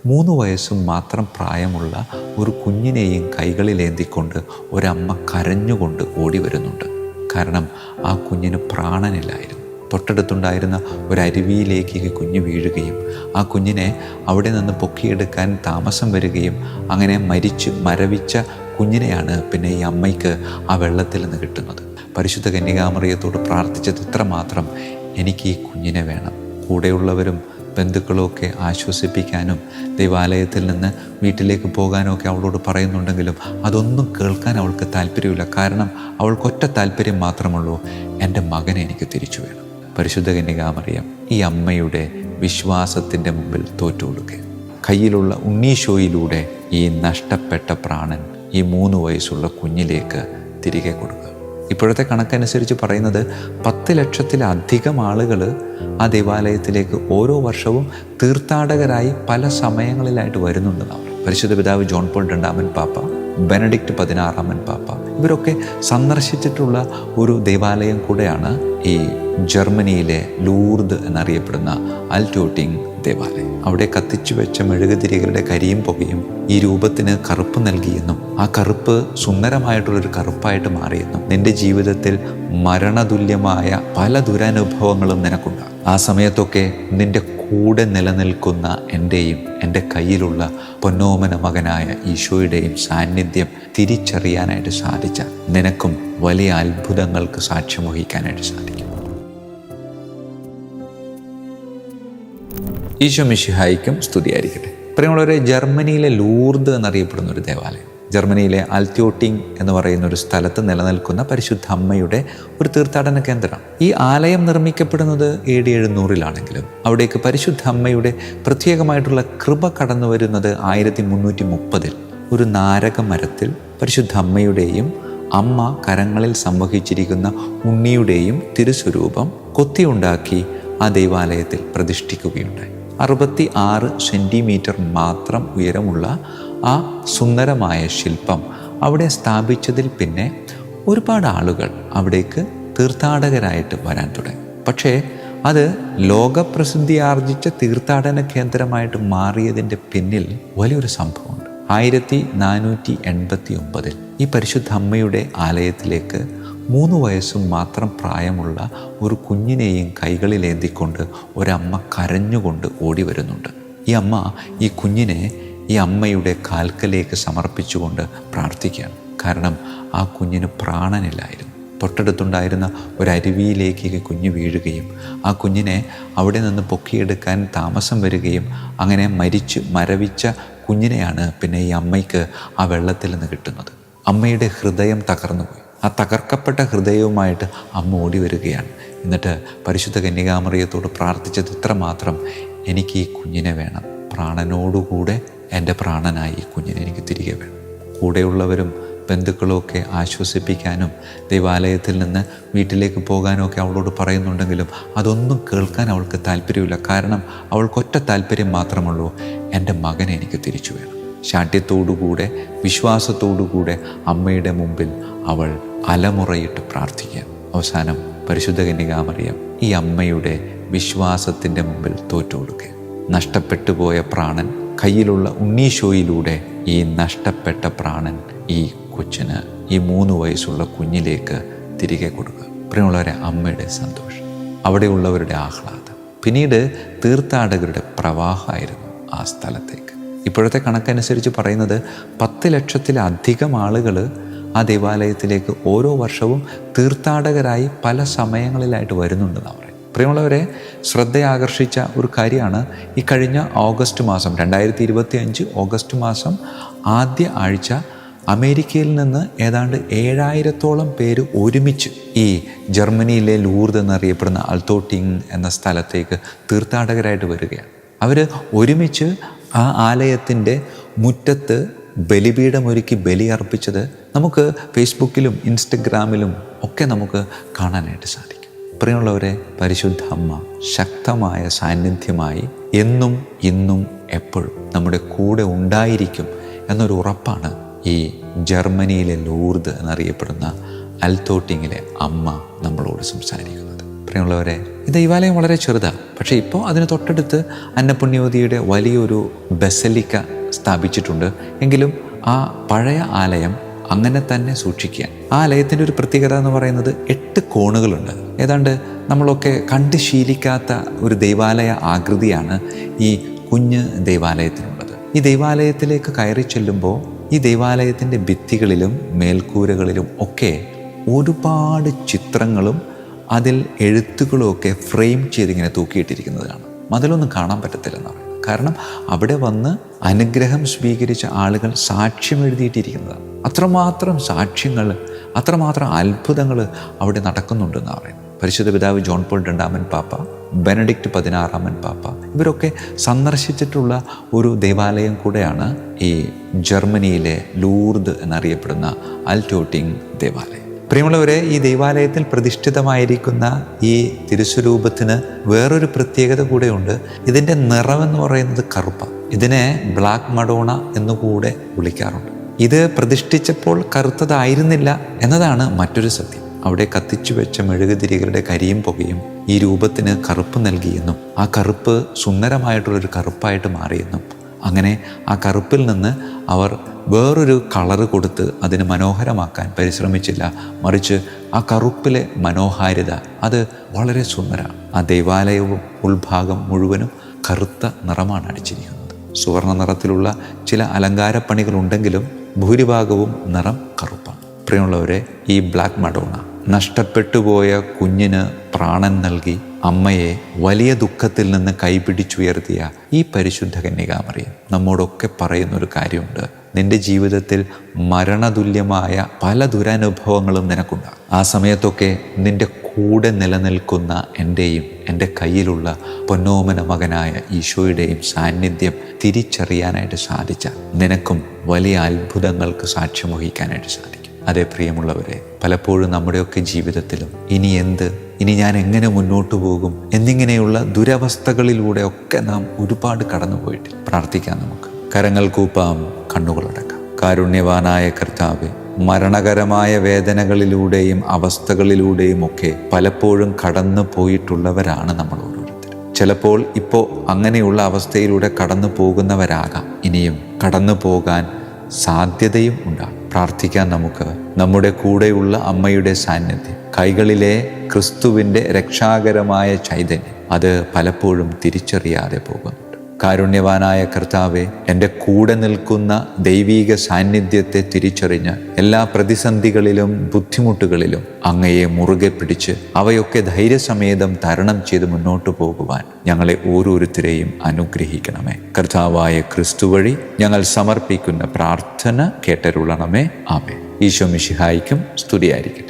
3 വയസ്സും മാത്രം പ്രായമുള്ള ഒരു കുഞ്ഞിനെയും കൈകളിലേന്തിക്കൊണ്ട് ഒരമ്മ കരഞ്ഞുകൊണ്ട് ഓടി വരുന്നുണ്ട്. കാരണം ആ കുഞ്ഞിന് പ്രാണനില്ലായിരുന്നു. തൊട്ടടുത്തുണ്ടായിരുന്ന ഒരു അരുവിയിലേക്ക് ഈ കുഞ്ഞ് വീഴുകയും ആ കുഞ്ഞിനെ അവിടെ നിന്ന് പൊക്കിയെടുക്കാൻ താമസം വരികയും അങ്ങനെ മരവിച്ച കുഞ്ഞിനെയാണ് പിന്നെ ഈ അമ്മയ്ക്ക് ആ വെള്ളത്തിൽ നിന്ന് കിട്ടുന്നത്. പരിശുദ്ധ കന്യകാമറിയത്തോട് പ്രാർത്ഥിച്ചത് ഇത്രമാത്രം, എനിക്ക് ഈ കുഞ്ഞിനെ വേണം. കൂടെയുള്ളവരും ബന്ധുക്കളുമൊക്കെ ആശ്വസിപ്പിക്കാനും ദൈവാലയത്തിൽ നിന്ന് വീട്ടിലേക്ക് പോകാനും ഒക്കെ അവളോട് പറയുന്നുണ്ടെങ്കിലും അതൊന്നും കേൾക്കാൻ അവൾക്ക് താല്പര്യമില്ല. കാരണം അവൾക്കൊറ്റ താല്പര്യം മാത്രമുള്ളൂ, എൻ്റെ മകനെ എനിക്ക് തിരിച്ചു വേണം. പരിശുദ്ധ കന്യകാമറിയം ഈ അമ്മയുടെ വിശ്വാസത്തിൻ്റെ മുമ്പിൽ തോറ്റുകൊടുക്കുക. കയ്യിലുള്ള ഉണ്ണീശോയിലൂടെ ഈ നഷ്ടപ്പെട്ട പ്രാണൻ ഈ 3 വയസ്സുള്ള കുഞ്ഞിലേക്ക് തിരികെ കൊടുക്കുക. ഇപ്പോഴത്തെ കണക്കനുസരിച്ച് പറയുന്നത് 10 ലക്ഷത്തിലധികം ആളുകൾ ആ ദേവാലയത്തിലേക്ക് ഓരോ വർഷവും തീർത്ഥാടകരായി പല സമയങ്ങളിലായിട്ട് വരുന്നുണ്ടെന്നാണ്. പരിശുദ്ധ പിതാവ് ജോൺ പോൾ II പാപ്പ, ബെനഡിക്റ്റ് 16 പാപ്പ ഇവരൊക്കെ സന്ദർശിച്ചിട്ടുള്ള ഒരു ദേവാലയം കൂടെയാണ് ഈ ജർമ്മനിയിലെ ലൂർദ് എന്നറിയപ്പെടുന്ന അൽറ്റോട്ടിങ് ദേവാലയം. അവിടെ കത്തിച്ചു വെച്ച മെഴുകുതിരികളുടെ കരിയും പുകയും ഈ രൂപത്തിന് കറുപ്പ് നൽകിയെന്നും ആ കറുപ്പ് സുന്ദരമായിട്ടുള്ളൊരു കറുപ്പായിട്ട് മാറിയെന്നും നിന്റെ ജീവിതത്തിൽ മരണതുല്യമായ പല ദുരനുഭവങ്ങളും നിനക്കുണ്ടാകും. ആ സമയത്തൊക്കെ നിന്റെ കൂടെ നിലനിൽക്കുന്ന എൻ്റെയും എൻ്റെ കയ്യിലുള്ള പൊന്നോമന മകനായ ഈശോയുടെയും സാന്നിധ്യം തിരിച്ചറിയാനായിട്ട് സാധിച്ച നിനക്കും വലിയ അത്ഭുതങ്ങൾക്ക് സാക്ഷ്യം വഹിക്കാനായിട്ട് സാധിക്കും. ഈശോ മിശിഹായ്ക്കും സ്തുതിയായിരിക്കട്ടെ. പ്രിയമുള്ളവരെ, ജർമ്മനിയിലെ ലൂർദ് എന്നറിയപ്പെടുന്ന ഒരു ദേവാലയം, ജർമ്മനിയിലെ അൽറ്റ്യോട്ടിങ് എന്ന് പറയുന്ന ഒരു സ്ഥലത്ത് നിലനിൽക്കുന്ന പരിശുദ്ധ അമ്മയുടെ ഒരു തീർത്ഥാടന കേന്ദ്രമാണ്. ഈ ആലയം നിർമ്മിക്കപ്പെടുന്നത് AD 700-ലാണെങ്കിലും അവിടേക്ക് പരിശുദ്ധ അമ്മയുടെ പ്രത്യേകമായിട്ടുള്ള കൃപ കടന്നു വരുന്നത് 1330-ൽ ഒരു നാരക മരത്തിൽ പരിശുദ്ധ അമ്മയുടെയും അമ്മ കരങ്ങളിൽ സംവഹിച്ചിരിക്കുന്ന ഉണ്ണിയുടെയും തിരുസ്വരൂപം കൊത്തിയുണ്ടാക്കി ആ ദൈവാലയത്തിൽ പ്രതിഷ്ഠിക്കുകയുണ്ടായി. 66 സെൻറ്റിമീറ്റർ മാത്രം ഉയരമുള്ള ആ സുന്ദരമായ ശില്പം അവിടെ സ്ഥാപിച്ചതിൽ പിന്നെ ഒരുപാട് ആളുകൾ അവിടേക്ക് തീർത്ഥാടകരായിട്ട് വരാൻ തുടങ്ങി. പക്ഷേ അത് ലോകപ്രസിദ്ധി ആർജിച്ച തീർത്ഥാടന കേന്ദ്രമായിട്ട് മാറിയതിൻ്റെ പിന്നിൽ വലിയൊരു സംഭവമുണ്ട്. 1489-ൽ ഈ പരിശുദ്ധ അമ്മയുടെ ആലയത്തിലേക്ക് 3 വയസ്സും മാത്രം പ്രായമുള്ള ഒരു കുഞ്ഞിനെയും കൈകളിലേന്തിക്കൊണ്ട് ഒരമ്മ കരഞ്ഞുകൊണ്ട് ഓടി വരുന്നുണ്ട്. ഈ അമ്മ ഈ കുഞ്ഞിനെ ഈ അമ്മയുടെ കാൽക്കലേക്ക് സമർപ്പിച്ചുകൊണ്ട് പ്രാർത്ഥിക്കുകയാണ്. കാരണം ആ കുഞ്ഞിന് പ്രാണനില്ലായിരുന്നു. തൊട്ടടുത്തുണ്ടായിരുന്ന ഒരു അരുവിയിലേക്ക് ഈ കുഞ്ഞ് വീഴുകയും ആ കുഞ്ഞിനെ അവിടെ നിന്ന് പൊക്കിയെടുക്കാൻ താമസം വരികയും അങ്ങനെ മരവിച്ച കുഞ്ഞിനെയാണ് പിന്നെ ഈ അമ്മയ്ക്ക് ആ വെള്ളത്തിൽ നിന്ന് കിട്ടുന്നത്. അമ്മയുടെ ഹൃദയം തകർന്നുപോയി. ആ തകർക്കപ്പെട്ട ഹൃദയവുമായിട്ട് അമ്മ ഓടി വരികയാണ്. എന്നിട്ട് പരിശുദ്ധ കന്യകാമറിയത്തോട് പ്രാർത്ഥിച്ചത് ഇത്രമാത്രം, എനിക്ക് ഈ കുഞ്ഞിനെ വേണം. പ്രാണനോടുകൂടെ എൻ്റെ പ്രാണനായി ഈ കുഞ്ഞിനെ എനിക്ക് തിരികെ വേണം. കൂടെയുള്ളവരും ബന്ധുക്കളുമൊക്കെ ആശ്വസിപ്പിക്കാനും ദൈവാലയത്തിൽ നിന്ന് വീട്ടിലേക്ക് പോകാനും ഒക്കെ അവളോട് പറയുന്നുണ്ടെങ്കിലും അതൊന്നും കേൾക്കാൻ അവൾക്ക് താല്പര്യമില്ല. കാരണം അവൾക്കൊറ്റ താല്പര്യം മാത്രമുള്ളൂ, എൻ്റെ മകനെ എനിക്ക് തിരിച്ചു വേണം. ശാഠ്യത്തോടുകൂടെ വിശ്വാസത്തോടുകൂടെ അമ്മയുടെ മുമ്പിൽ അവൾ അലമുറയിട്ട് പ്രാർത്ഥിക്കുക. അവസാനം പരിശുദ്ധ കന്യകാമറിയം ഈ അമ്മയുടെ വിശ്വാസത്തിൻ്റെ മുമ്പിൽ തോറ്റുകൊടുക്കുക. നഷ്ടപ്പെട്ടു പോയ പ്രാണൻ കയ്യിലുള്ള ഉണ്ണീശോയിലൂടെ ഈ നഷ്ടപ്പെട്ട പ്രാണൻ ഈ കൊച്ചിന്, ഈ 3 വയസ്സുള്ള കുഞ്ഞിലേക്ക് തിരികെ കൊടുക്കുക. പ്രിയമുള്ളവരെ, അമ്മയുടെ സന്തോഷം, അവിടെയുള്ളവരുടെ ആഹ്ലാദം, പിന്നീട് തീർത്ഥാടകരുടെ പ്രവാഹമായിരുന്നു ആ സ്ഥലത്തേക്ക്. ഇപ്പോഴത്തെ കണക്കനുസരിച്ച് പറയുന്നത് 10 ലക്ഷത്തിലധികം ആളുകൾ ആ ദേവാലയത്തിലേക്ക് ഓരോ വർഷവും തീർത്ഥാടകരായി പല സമയങ്ങളിലായിട്ട് വരുന്നുണ്ടെന്നാണ് പറയുന്നത്. പ്രിയമുള്ളവരെ, ശ്രദ്ധയാകർഷിച്ച ഒരു കാര്യമാണ് ഈ കഴിഞ്ഞ ഓഗസ്റ്റ് മാസം 2025 ഓഗസ്റ്റ് മാസം ആദ്യ ആഴ്ച അമേരിക്കയിൽ നിന്ന് ഏതാണ്ട് 7000-ഓളം പേര് ഒരുമിച്ച് ഈ ജർമ്മനിയിലെ ലൂർദ് എന്നറിയപ്പെടുന്ന അൽറ്റോട്ടിങ് എന്ന സ്ഥലത്തേക്ക് തീർത്ഥാടകരായിട്ട് വരികയാണ്. അവർ ഒരുമിച്ച് ആ ആലയത്തിൻ്റെ മുറ്റത്ത് ബലിപീഠമൊരുക്കി ബലിയർപ്പിച്ചത് നമുക്ക് ഫേസ്ബുക്കിലും ഇൻസ്റ്റഗ്രാമിലും ഒക്കെ നമുക്ക് കാണാനായിട്ട് സാധിക്കും. പ്രിയമുള്ളവരെ, പരിശുദ്ധ അമ്മ ശക്തമായ സാന്നിധ്യമായി എന്നും ഇന്നും എപ്പോഴും നമ്മുടെ കൂടെ ഉണ്ടായിരിക്കും എന്നൊരു ഉറപ്പാണ് ഈ ജർമ്മനിയിലെ ലൂർദ് എന്നറിയപ്പെടുന്ന അൽറ്റോട്ടിങ്ങിലെ അമ്മ നമ്മളോട് സംസാരിക്കുന്നത്. പ്രിയമുള്ളവരെ, ഈ ദൈവാലയം വളരെ ചെറുതാണ്. പക്ഷേ ഇപ്പോൾ അതിന് തൊട്ടടുത്ത് അന്നപുണ്യവതിയുടെ വലിയൊരു ബസലിക്ക സ്ഥാപിച്ചിട്ടുണ്ട്. എങ്കിലും ആ പഴയ ആലയം അങ്ങനെ തന്നെ സൂക്ഷിക്കുക. ആ ആലയത്തിൻ്റെ ഒരു പ്രത്യേകത എന്ന് പറയുന്നത് 8 കോണുകളുണ്ട്. ഏതാണ്ട് നമ്മളൊക്കെ കണ്ട് ശീലിക്കാത്ത ഒരു ദൈവാലയ ആകൃതിയാണ് ഈ കുഞ്ഞ് ദൈവാലയത്തിനുള്ളത്. ഈ ദൈവാലയത്തിലേക്ക് കയറി ചെല്ലുമ്പോൾ ഈ ദൈവാലയത്തിൻ്റെ ഭിത്തികളിലും മേൽക്കൂരകളിലും ഒക്കെ ഒരുപാട് ചിത്രങ്ങളും അതിൽ എഴുത്തുകളും ഒക്കെ ഫ്രെയിം ചെയ്തിങ്ങനെ തൂക്കിയിട്ടിരിക്കുന്നതാണ്. മതിലൊന്നും കാണാൻ പറ്റത്തില്ലെന്ന് പറയുന്നത്. കാരണം അവിടെ വന്ന് അനുഗ്രഹം സ്വീകരിച്ച ആളുകൾ സാക്ഷ്യം എഴുതിയിട്ടിരിക്കുന്നതാണ്. അത്രമാത്രം സാക്ഷ്യങ്ങൾ, അത്രമാത്രം അത്ഭുതങ്ങൾ അവിടെ നടക്കുന്നുണ്ടെന്ന് പറയുന്നത്. പരിശുദ്ധ പിതാവ് ജോൺ പോൾ രണ്ടാമൻ പാപ്പ, ബെനഡിക്റ്റ് 16 പാപ്പ, ഇവരൊക്കെ സന്ദർശിച്ചിട്ടുള്ള ഒരു ദേവാലയം കൂടെയാണ് ഈ ജർമ്മനിയിലെ ലൂർദ് എന്നറിയപ്പെടുന്ന അൽറ്റോട്ടിങ് ദേവാലയം. പ്രിയമുള്ളവരെ, ഈ ദൈവാലയത്തിൽ പ്രതിഷ്ഠിതമായിരിക്കുന്ന ഈ തിരുസ്വരൂപത്തിന് വേറൊരു പ്രത്യേകത കൂടെയുണ്ട്. ഇതിൻ്റെ നിറമെന്ന് പറയുന്നത് കറുപ്പാണ്. ഇതിനെ ബ്ലാക്ക് മഡോണ എന്നുകൂടെ വിളിക്കാറുണ്ട്. ഇത് പ്രതിഷ്ഠിച്ചപ്പോൾ കറുത്തതായിരുന്നില്ല എന്നതാണ് മറ്റൊരു സത്യം. അവിടെ കത്തിച്ചു വെച്ച മെഴുകുതിരികളുടെ കരിയും പുകയും ഈ രൂപത്തിന് കറുപ്പ് നൽകിയെന്നും ആ കറുപ്പ് സുന്ദരമായിട്ടുള്ളൊരു കറുപ്പായിട്ട് മാറിയെന്നും അങ്ങനെ ആ കറുപ്പിൽ നിന്ന് അവർ വേറൊരു കളറ് കൊടുത്ത് അതിന് മനോഹരമാക്കാൻ പരിശ്രമിച്ചില്ല. മറിച്ച് ആ കറുപ്പിലെ മനോഹാരിത അത് വളരെ സുന്ദരമാണ്. ആ ദൈവാലയവും ഉൾഭാഗം മുഴുവനും കറുത്ത നിറമാണ് അടിച്ചിരിക്കുന്നത്. സുവർണ്ണ നിറത്തിലുള്ള ചില അലങ്കാരപ്പണികളുണ്ടെങ്കിലും ഭൂരിഭാഗവും നിറം കറുപ്പാണ്. പ്രിയമുള്ളവരെ, ഈ ബ്ലാക്ക് മഡോണ നഷ്ടപ്പെട്ടുപോയ കുഞ്ഞിന് പ്രാണൻ നൽകി അമ്മയെ വലിയ ദുഃഖത്തിൽ നിന്ന് കൈപിടിച്ചുയർത്തിയ ഈ പരിശുദ്ധ കന്യകാമറിയം നമ്മോടൊക്കെ പറയുന്നൊരു കാര്യമുണ്ട്. നിന്റെ ജീവിതത്തിൽ മരണതുല്യമായ പല ദുരനുഭവങ്ങളും നിനക്കുണ്ടാകും. ആ സമയത്തൊക്കെ നിന്റെ കൂടെ നിലനിൽക്കുന്ന എൻ്റെയും എൻ്റെ കയ്യിലുള്ള പൊന്നോമന മകനായ ഈശോയുടെയും സാന്നിധ്യം തിരിച്ചറിയാനായിട്ട് സാധിച്ചാൽ നിനക്കും വലിയ അത്ഭുതങ്ങൾക്ക് സാക്ഷ്യം വഹിക്കാനായിട്ട് സാധിക്കും. അതേ പ്രിയമുള്ളവരെ, പലപ്പോഴും നമ്മുടെയൊക്കെ ജീവിതത്തിലും ഇനി ഞാൻ എങ്ങനെ മുന്നോട്ട് പോകും എന്നിങ്ങനെയുള്ള ദുരവസ്ഥകളിലൂടെയൊക്കെ നാം ഒരുപാട് കടന്നുപോയിട്ട് പ്രാർത്ഥിക്കാം. നമുക്ക് കരങ്ങൾ കൂപ്പാം, കണ്ണുകളടക്കാം. കാരുണ്യവാനായ കർത്താവേ, മരണകരമായ വേദനകളിലൂടെയും അവസ്ഥകളിലൂടെയും ഒക്കെ പലപ്പോഴും കടന്നു പോയിട്ടുള്ളവരാണ് നമ്മൾ ഓരോരുത്തരും. ചിലപ്പോൾ ഇപ്പോൾ അങ്ങനെയുള്ള അവസ്ഥയിലൂടെ കടന്നു പോകുന്നവരാകാം. ഇനിയും കടന്നു പോകാൻ സാധ്യതയും ഉണ്ടാകും. പ്രാർത്ഥിക്കാൻ നമുക്ക്. നമ്മുടെ കൂടെയുള്ള അമ്മയുടെ സാന്നിധ്യം, കൈകളിലെ ക്രിസ്തുവിൻ്റെ രക്ഷാകരമായ ചൈതന്യം അത് പലപ്പോഴും തിരിച്ചറിയാതെ പോകുന്നുണ്ട്. കാരുണ്യവാനായ കർത്താവെ, എൻ്റെ കൂടെ നിൽക്കുന്ന ദൈവീക സാന്നിധ്യത്തെ തിരിച്ചറിഞ്ഞ് എല്ലാ പ്രതിസന്ധികളിലും ബുദ്ധിമുട്ടുകളിലും അങ്ങയെ മുറുകെ പിടിച്ച് അവയൊക്കെ ധൈര്യസമേതം തരണം ചെയ്ത് മുന്നോട്ട് പോകുവാൻ ഞങ്ങളെ ഓരോരുത്തരെയും അനുഗ്രഹിക്കണമേ. കർത്താവായ ക്രിസ്തു വഴി ഞങ്ങൾ സമർപ്പിക്കുന്ന പ്രാർത്ഥന കേട്ടരുളണമേ. ആമേൻ. ഈശോ മിശിഹായ്ക്കും സ്തുതിയായിരിക്കട്ടെ.